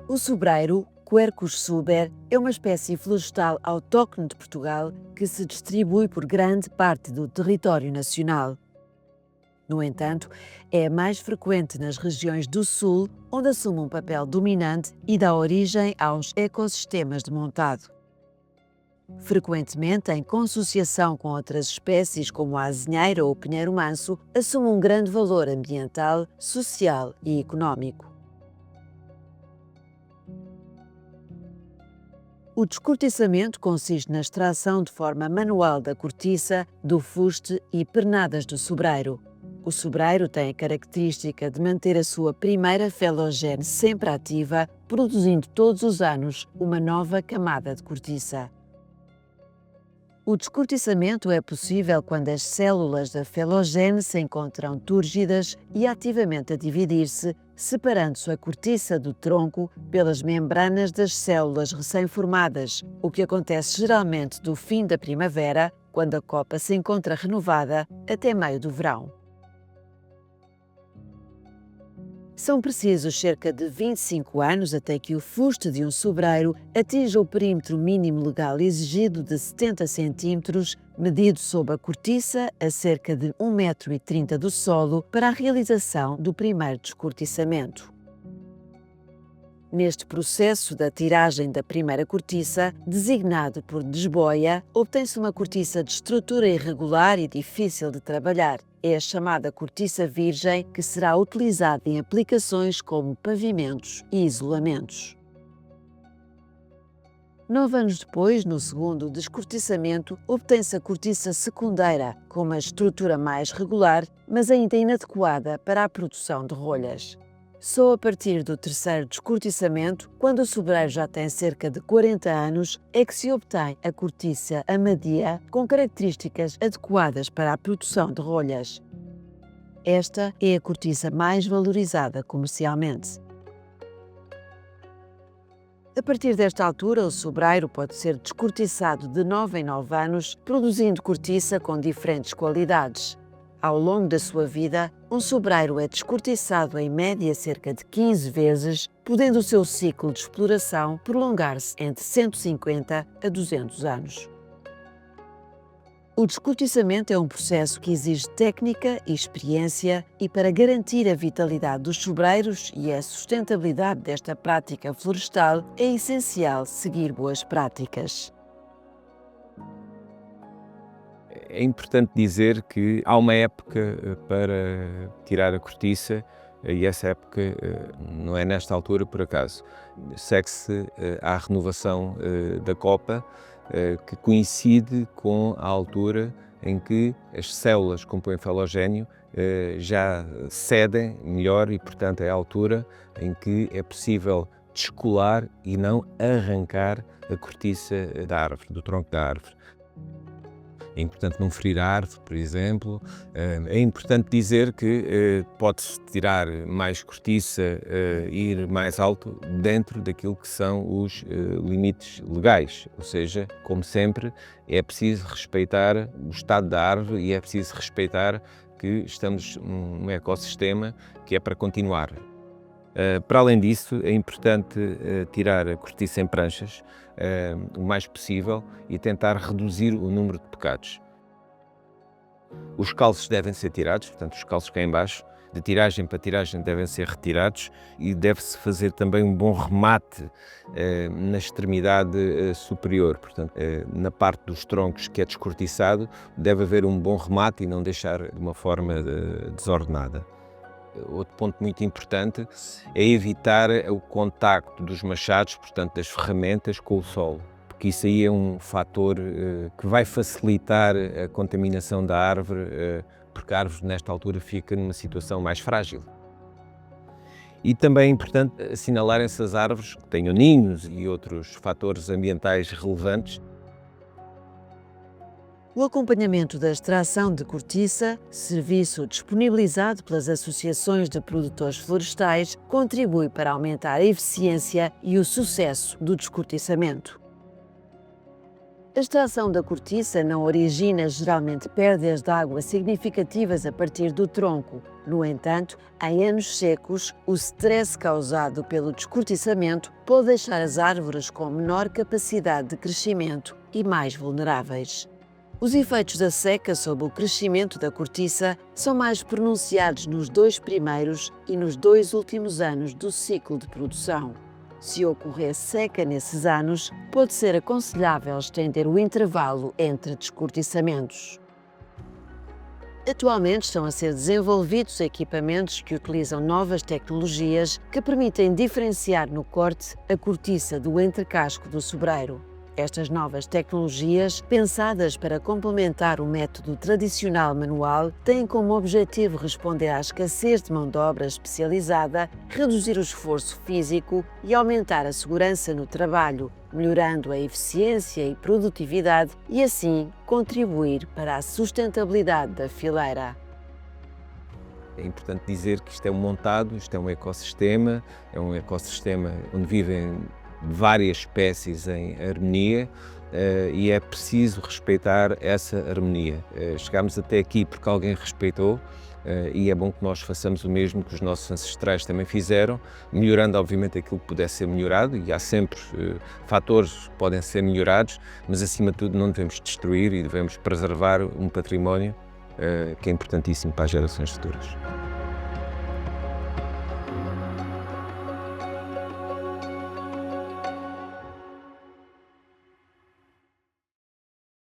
O sobreiro, Quercus suber, é uma espécie florestal autóctone de Portugal que se distribui por grande parte do território nacional. No entanto, é mais frequente nas regiões do sul, onde assume um papel dominante e dá origem aos ecossistemas de montado. Frequentemente, em consociação com outras espécies como a azinheira ou o pinheiro manso, assume um grande valor ambiental, social e económico. O descortiçamento consiste na extração de forma manual da cortiça, do fuste e pernadas do sobreiro. O sobreiro tem a característica de manter a sua primeira felogene sempre ativa, produzindo todos os anos uma nova camada de cortiça. O descortiçamento é possível quando as células da felogene se encontram túrgidas e ativamente a dividir-se, separando-se a cortiça do tronco pelas membranas das células recém-formadas, o que acontece geralmente do fim da primavera, quando a copa se encontra renovada, até meio do verão. São precisos cerca de 25 anos até que o fuste de um sobreiro atinja o perímetro mínimo legal exigido de 70 cm, medido sob a cortiça a cerca de 1,30 m do solo, para a realização do primeiro descortiçamento. Neste processo da tiragem da primeira cortiça, designado por desboia, obtém-se uma cortiça de estrutura irregular e difícil de trabalhar. É a chamada cortiça virgem, que será utilizada em aplicações como pavimentos e isolamentos. 9 anos depois, no segundo descortiçamento, obtém-se a cortiça secundeira, com uma estrutura mais regular, mas ainda inadequada para a produção de rolhas. Só a partir do terceiro descortiçamento, quando o sobreiro já tem cerca de 40 anos, é que se obtém a cortiça amadia com características adequadas para a produção de rolhas. Esta é a cortiça mais valorizada comercialmente. A partir desta altura, o sobreiro pode ser descortiçado de 9 em 9 anos, produzindo cortiça com diferentes qualidades. Ao longo da sua vida, um sobreiro é descortiçado em média cerca de 15 vezes, podendo o seu ciclo de exploração prolongar-se entre 150 a 200 anos. O descortiçamento é um processo que exige técnica e experiência, e para garantir a vitalidade dos sobreiros e a sustentabilidade desta prática florestal, é essencial seguir boas práticas. É importante dizer que há uma época para tirar a cortiça, e essa época não é nesta altura por acaso. Segue-se à renovação da copa, que coincide com a altura em que as células que compõem o felogénio já cedem melhor, e portanto é a altura em que é possível descolar e não arrancar a cortiça da árvore, do tronco da árvore. É importante não ferir a árvore, por exemplo. É importante dizer que pode-se tirar mais cortiça e ir mais alto dentro daquilo que são os limites legais. Ou seja, como sempre, é preciso respeitar o estado da árvore e é preciso respeitar que estamos num ecossistema que é para continuar. Para além disso, é importante tirar a cortiça em pranchas o mais possível e tentar reduzir o número de pecados. Os calços devem ser tirados, portanto os calços cá em baixo, de tiragem para tiragem, devem ser retirados, e deve-se fazer também um bom remate na extremidade superior, portanto na parte dos troncos que é descortiçado, deve haver um bom remate e não deixar de uma forma desordenada. Outro ponto muito importante é evitar o contacto dos machados, portanto das ferramentas, com o solo, porque isso aí é um fator que vai facilitar a contaminação da árvore, porque a árvore nesta altura fica numa situação mais frágil. E também é importante assinalar essas árvores que tenham ninhos e outros fatores ambientais relevantes. O acompanhamento da extração de cortiça, serviço disponibilizado pelas associações de produtores florestais, contribui para aumentar a eficiência e o sucesso do descortiçamento. A extração da cortiça não origina geralmente perdas de água significativas a partir do tronco. No entanto, em anos secos, o stress causado pelo descortiçamento pode deixar as árvores com menor capacidade de crescimento e mais vulneráveis. Os efeitos da seca sobre o crescimento da cortiça são mais pronunciados nos 2 primeiros e nos 2 últimos anos do ciclo de produção. Se ocorrer seca nesses anos, pode ser aconselhável estender o intervalo entre descortiçamentos. Atualmente estão a ser desenvolvidos equipamentos que utilizam novas tecnologias que permitem diferenciar no corte a cortiça do entrecasco do sobreiro. Estas novas tecnologias, pensadas para complementar o método tradicional manual, têm como objetivo responder à escassez de mão de obra especializada, reduzir o esforço físico e aumentar a segurança no trabalho, melhorando a eficiência e produtividade e, assim, contribuir para a sustentabilidade da fileira. É importante dizer que isto é um montado, isto é um ecossistema onde vivem várias espécies em harmonia e é preciso respeitar essa harmonia. Chegámos até aqui porque alguém respeitou e é bom que nós façamos o mesmo que os nossos ancestrais também fizeram, melhorando obviamente aquilo que pudesse ser melhorado, e há sempre fatores que podem ser melhorados, mas acima de tudo não devemos destruir e devemos preservar um património que é importantíssimo para as gerações futuras.